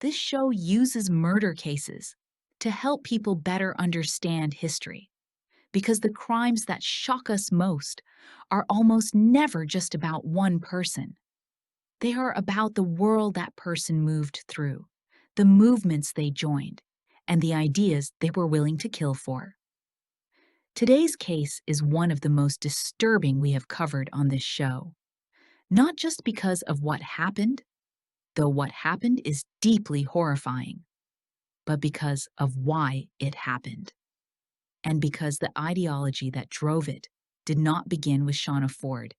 This show uses murder cases to help people better understand history because the crimes that shock us most are almost never just about one person. They are about the world that person moved through, the movements they joined, and the ideas they were willing to kill for. Today's case is one of the most disturbing we have covered on this show, not just because of what happened, though what happened is deeply horrifying, but because of why it happened, and because the ideology that drove it did not begin with Shawna Forde,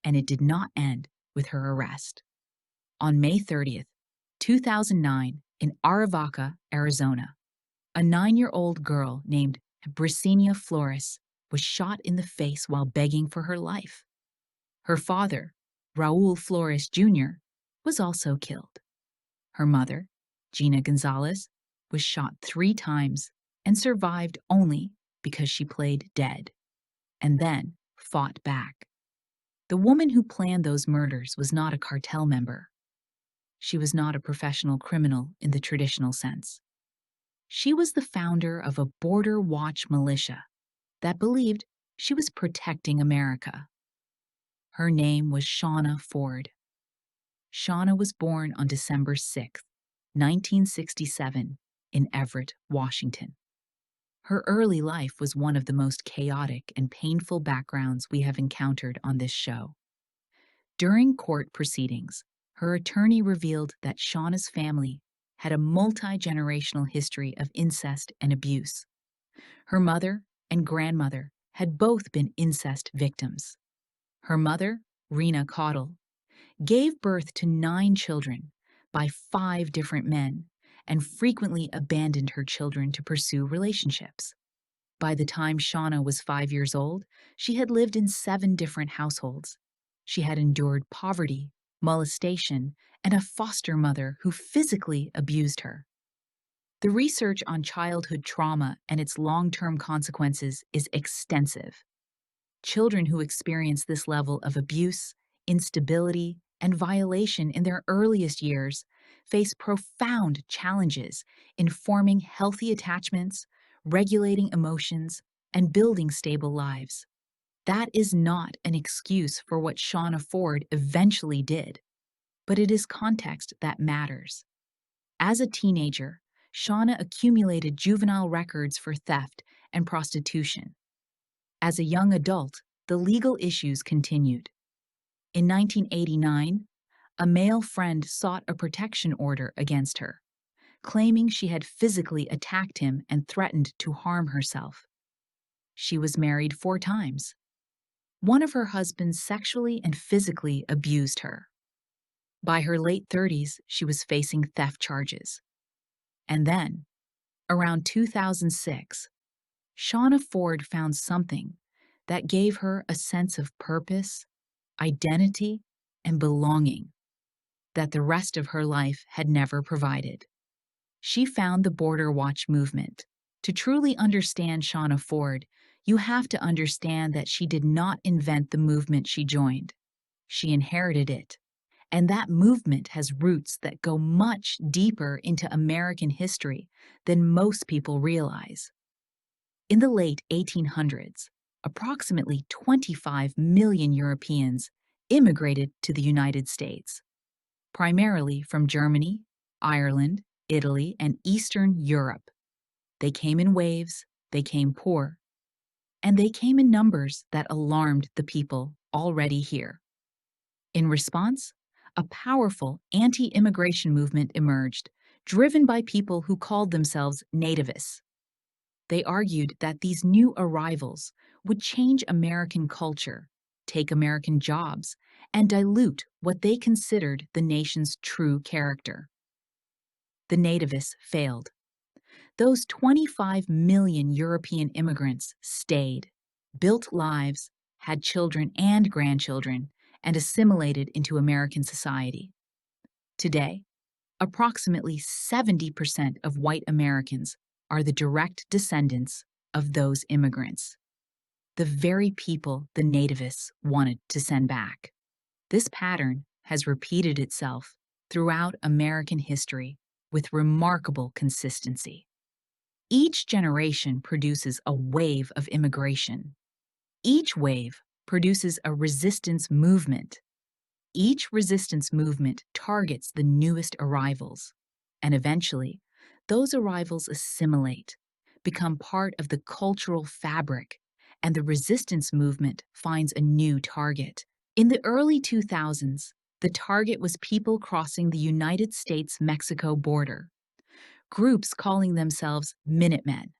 and it did not end with her arrest. On May 30th, 2009, in Arivaca, Arizona, a 9-year-old girl named Brisenia Flores was shot in the face while begging for her life. Her father, Raul Flores Jr., was also killed. Her mother, Gina Gonzalez, was shot 3 times and survived only because she played dead, and then fought back. The woman who planned those murders was not a cartel member. She was not a professional criminal in the traditional sense. She was the founder of a border watch militia that believed she was protecting America. Her name was Shawna Forde. Shawna was born on December 6, 1967, in Everett, Washington. Her early life was one of the most chaotic and painful backgrounds we have encountered on this show. During court proceedings, her attorney revealed that Shawna's family had a multi-generational history of incest and abuse. Her mother and grandmother had both been incest victims. Her mother, Rena Caudle, gave birth to 9 children by 5 different men and frequently abandoned her children to pursue relationships. By the time Shawna was 5 years old, she had lived in 7 different households. She had endured poverty, molestation, and a foster mother who physically abused her. The research on childhood trauma and its long-term consequences is extensive. Children who experience this level of abuse, instability, and violation in their earliest years face profound challenges in forming healthy attachments, regulating emotions, and building stable lives. That is not an excuse for what Shawna Forde eventually did, but it is context that matters. As a teenager, Shawna accumulated juvenile records for theft and prostitution. As a young adult, the legal issues continued. In 1989, a male friend sought a protection order against her, claiming she had physically attacked him and threatened to harm herself. She was married 4 times. One of her husbands sexually and physically abused her. By her late 30s, she was facing theft charges. And then, around 2006, Shawna Forde found something that gave her a sense of purpose, identity, and belonging that the rest of her life had never provided. She found the Border Watch movement. To truly understand Shawna Forde, you have to understand that she did not invent the movement she joined. She inherited it, and that movement has roots that go much deeper into American history than most people realize. In the late 1800s, approximately 25 million Europeans immigrated to the United States, primarily from Germany, Ireland, Italy, and Eastern Europe. They came in waves, they came poor, and they came in numbers that alarmed the people already here. In response, a powerful anti-immigration movement emerged, driven by people who called themselves nativists. They argued that these new arrivals would change American culture, take American jobs, and dilute what they considered the nation's true character. The nativists failed. Those 25 million European immigrants stayed, built lives, had children and grandchildren, and assimilated into American society. Today, approximately 70% of white Americans are the direct descendants of those immigrants, the very people the nativists wanted to send back. This pattern has repeated itself throughout American history, with remarkable consistency. Each generation produces a wave of immigration. Each wave produces a resistance movement. Each resistance movement targets the newest arrivals, and eventually, those arrivals assimilate, become part of the cultural fabric, and the resistance movement finds a new target. In the early 2000s, the target was people crossing the United States-Mexico border, groups calling themselves Minutemen,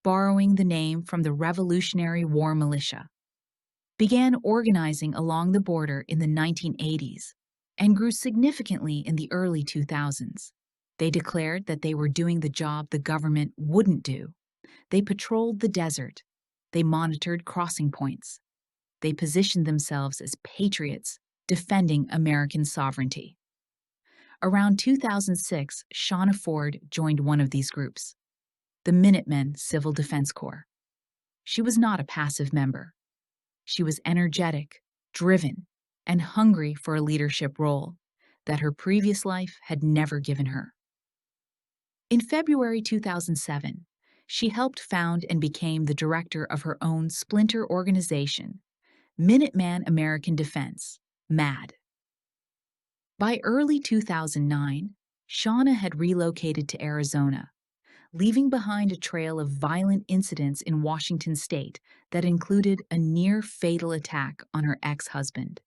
borrowing the name from the Revolutionary War militia, began organizing along the border in the 1980s and grew significantly in the early 2000s. They declared that they were doing the job the government wouldn't do. They patrolled the desert. They monitored crossing points. They positioned themselves as patriots defending American sovereignty. Around 2006, Shawna Forde joined one of these groups, the Minutemen Civil Defense Corps. She was not a passive member. She was energetic, driven, and hungry for a leadership role that her previous life had never given her. In February 2007, she helped found and became the director of her own splinter organization, Minuteman American Defense, MAD. By early 2009, Shawna had relocated to Arizona, leaving behind a trail of violent incidents in Washington state that included a near-fatal attack on her ex-husband.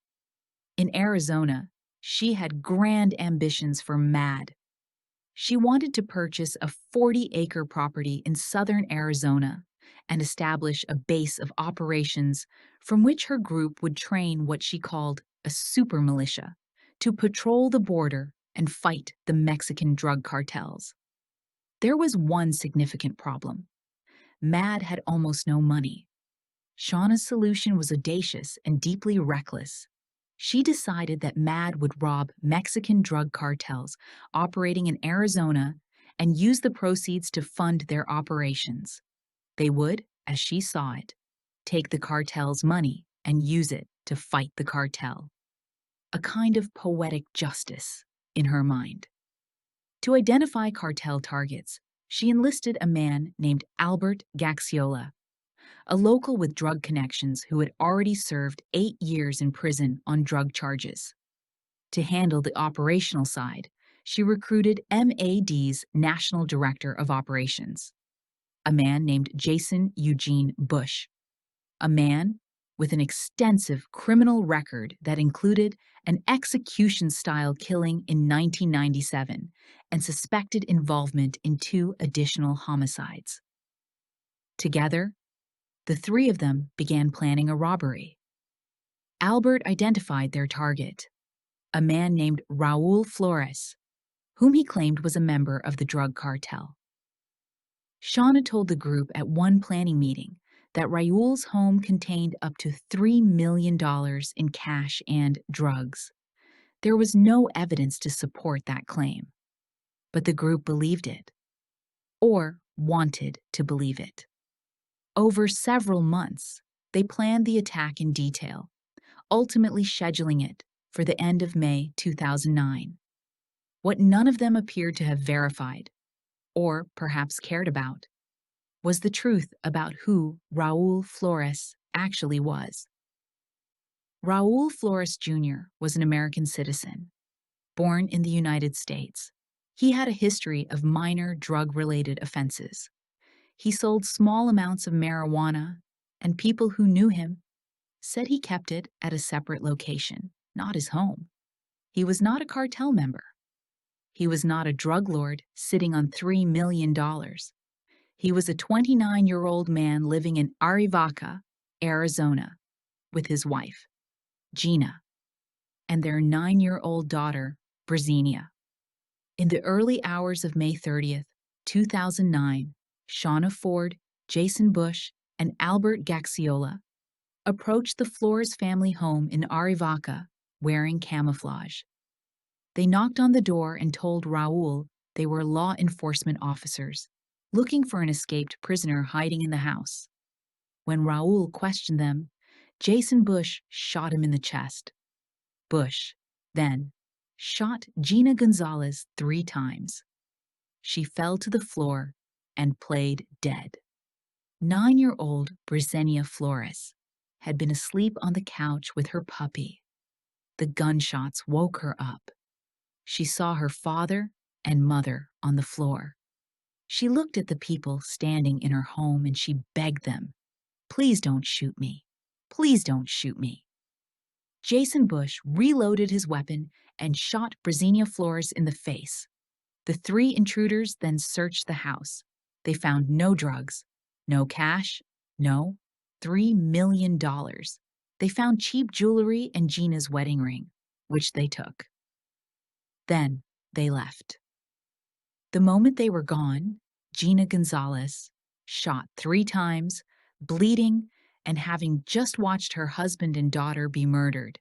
In Arizona, she had grand ambitions for MAD. She wanted to purchase a 40-acre property in southern Arizona and establish a base of operations from which her group would train what she called a super militia to patrol the border and fight the Mexican drug cartels. There was one significant problem. MAD had almost no money. Shawna's solution was audacious and deeply reckless. She decided that MAD would rob Mexican drug cartels operating in Arizona and use the proceeds to fund their operations. They would, as she saw it, take the cartel's money and use it to fight the cartel. A kind of poetic justice in her mind. To identify cartel targets, she enlisted a man named Albert Gaxiola, a local with drug connections who had already served 8 years in prison on drug charges. To handle the operational side, she recruited MAD's National Director of Operations, a man named Jason Eugene Bush, a man with an extensive criminal record that included an execution-style killing in 1997 and suspected involvement in 2 additional homicides. Together, the 3 of them began planning a robbery. Albert identified their target, a man named Raul Flores, whom he claimed was a member of the drug cartel. Shawna told the group at one planning meeting that Raul's home contained up to $3 million in cash and drugs. There was no evidence to support that claim, but the group believed it, or wanted to believe it. Over several months, they planned the attack in detail, ultimately scheduling it for the end of May 2009. What none of them appeared to have verified, or perhaps cared about, was the truth about who Raul Flores actually was. Raul Flores Jr. was an American citizen, born in the United States. He had a history of minor drug-related offenses. He sold small amounts of marijuana, and people who knew him said he kept it at a separate location, not his home. He was not a cartel member. He was not a drug lord sitting on $3 million. He was a 29-year-old man living in Arivaca, Arizona, with his wife, Gina, and their 9-year-old daughter, Brisenia. In the early hours of May 30th, 2009, Shawna Forde, Jason Bush, and Albert Gaxiola approached the Flores family home in Arivaca wearing camouflage. They knocked on the door and told Raul they were law enforcement officers looking for an escaped prisoner hiding in the house. When Raul questioned them, Jason Bush shot him in the chest. Bush then shot Gina Gonzalez 3 times. she fell to the floor and played dead. 9-year-old Brisenia Flores had been asleep on the couch with her puppy. The gunshots woke her up. She saw her father and mother on the floor. She looked at the people standing in her home and she begged them, "Please don't shoot me. Please don't shoot me." Jason Bush reloaded his weapon and shot Brisenia Flores in the face. The three intruders then searched the house. They found no drugs, no cash, no $3 million. They found cheap jewelry and Gina's wedding ring, which they took. Then they left. The moment they were gone, Gina Gonzalez, shot 3 times, bleeding, and having just watched her husband and daughter be murdered,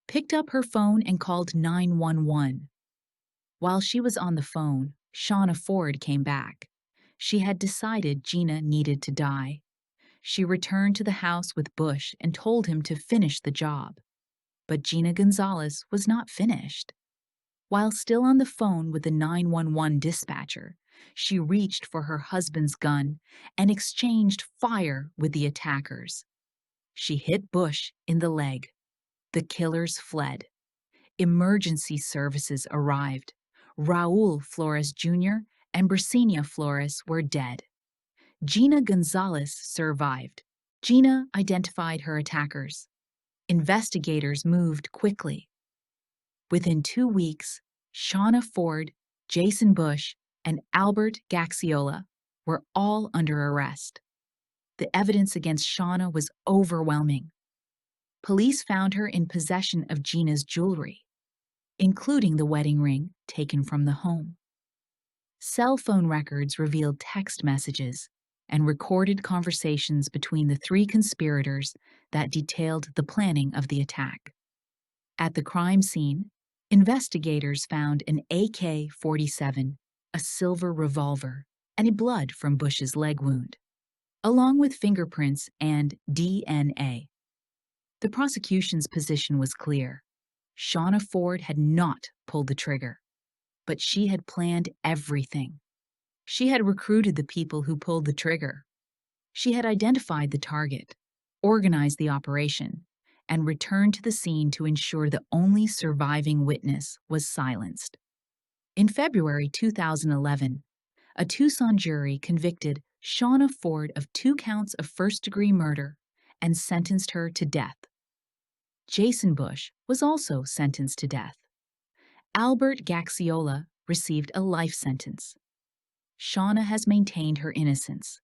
picked up her phone and called 911. While she was on the phone, Shawna Forde came back. She had decided Gina needed to die. She returned to the house with Bush and told him to finish the job. But Gina Gonzalez was not finished. While still on the phone with the 911 dispatcher, she reached for her husband's gun and exchanged fire with the attackers. She hit Bush in the leg. The killers fled. Emergency services arrived. Raul Flores Jr. and Brisenia Flores were dead. Gina Gonzalez survived. Gina identified her attackers. Investigators moved quickly. Within 2 weeks, Shawna Forde, Jason Bush, and Albert Gaxiola were all under arrest. The evidence against Shawna was overwhelming. Police found her in possession of Gina's jewelry, including the wedding ring taken from the home. Cell phone records revealed text messages and recorded conversations between the 3 conspirators that detailed the planning of the attack. At the crime scene, investigators found an AK-47, a silver revolver, and blood from Bush's leg wound, along with fingerprints and DNA. The prosecution's position was clear. Shawna Forde had not pulled the trigger, but she had planned everything. She had recruited the people who pulled the trigger. She had identified the target, organized the operation, and returned to the scene to ensure the only surviving witness was silenced. In February 2011, a Tucson jury convicted Shawna Forde of 2 counts of first-degree murder and sentenced her to death. Jason Bush was also sentenced to death. Albert Gaxiola received a life sentence. Shawna has maintained her innocence,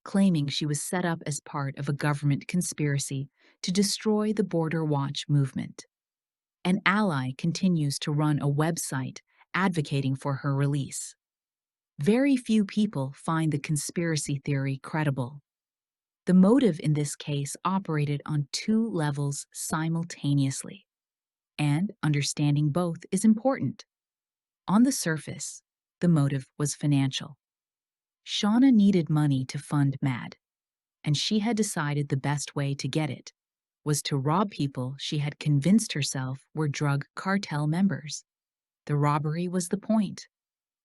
claiming she was set up as part of a government conspiracy to destroy the Border Watch movement. An ally continues to run a website advocating for her release. Very few people find the conspiracy theory credible. The motive in this case operated on 2 levels simultaneously, and understanding both is important. On the surface, the motive was financial. Shawna needed money to fund MAD, and she had decided the best way to get it was to rob people she had convinced herself were drug cartel members. The robbery was the point.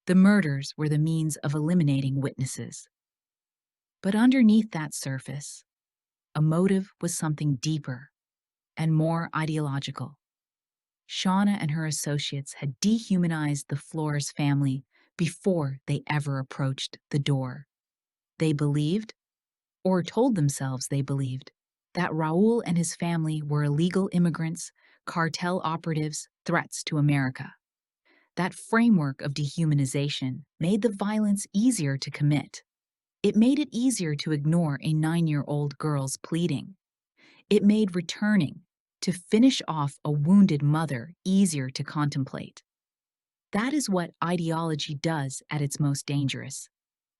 The murders were the means of eliminating witnesses. But underneath that surface, a motive was something deeper and more ideological. Shawna and her associates had dehumanized the Flores family before they ever approached the door. They believed, or told themselves they believed, that Raul and his family were illegal immigrants, cartel operatives, threats to America. That framework of dehumanization made the violence easier to commit. It made it easier to ignore a 9-year-old girl's pleading. It made returning to finish off a wounded mother easier to contemplate. That is what ideology does at its most dangerous.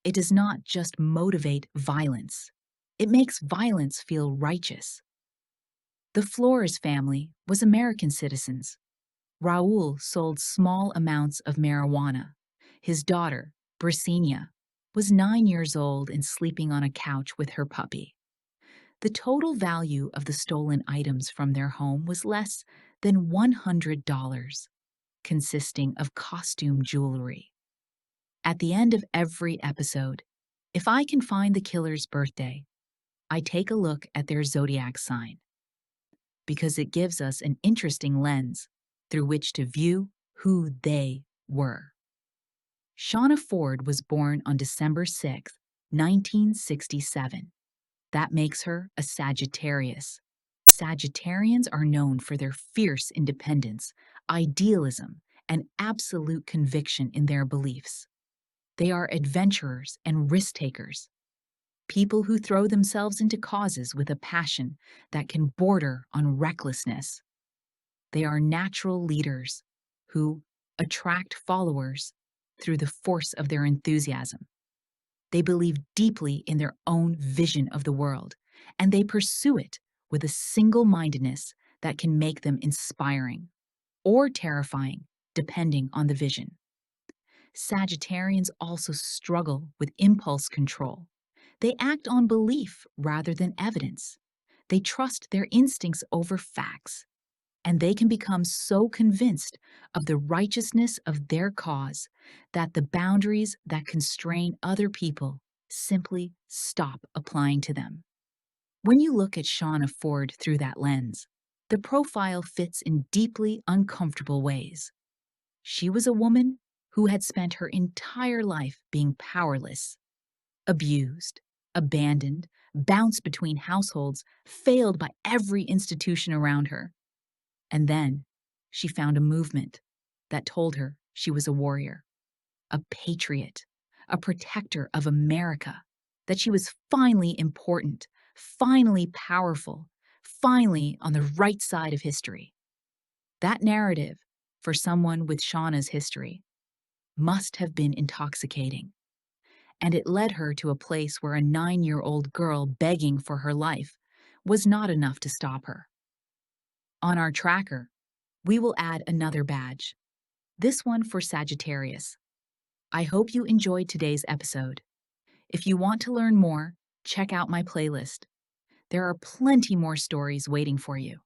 It does not just motivate violence. It makes violence feel righteous. The Flores family was American citizens. Raul sold small amounts of marijuana. His daughter, Brisenia, was 9 years old and sleeping on a couch with her puppy. The total value of the stolen items from their home was less than $100, consisting of costume jewelry. At the end of every episode, if I can find the killer's birthday, I take a look at their zodiac sign because it gives us an interesting lens through which to view who they were. Shawna Forde was born on December 6, 1967. That makes her a Sagittarius. Sagittarians are known for their fierce independence, idealism, and absolute conviction in their beliefs. They are adventurers and risk takers, people who throw themselves into causes with a passion that can border on recklessness. They are natural leaders who attract followers through the force of their enthusiasm. They believe deeply in their own vision of the world, and they pursue it with a single-mindedness that can make them inspiring or terrifying, depending on the vision. Sagittarians also struggle with impulse control. They act on belief rather than evidence. They trust their instincts over facts, and they can become so convinced of the righteousness of their cause that the boundaries that constrain other people simply stop applying to them. When you look at Shawna Forde through that lens, the profile fits in deeply uncomfortable ways. She was a woman who had spent her entire life being powerless, abused, abandoned, bounced between households, failed by every institution around her. And then she found a movement that told her she was a warrior, a patriot, a protector of America, that she was finally important, finally powerful, finally on the right side of history. That narrative, for someone with Shawna's history, must have been intoxicating. And it led her to a place where a 9-year-old girl begging for her life was not enough to stop her. On our tracker, we will add another badge, this one for Sagittarius. I hope you enjoyed today's episode. If you want to learn more, check out my playlist. There are plenty more stories waiting for you.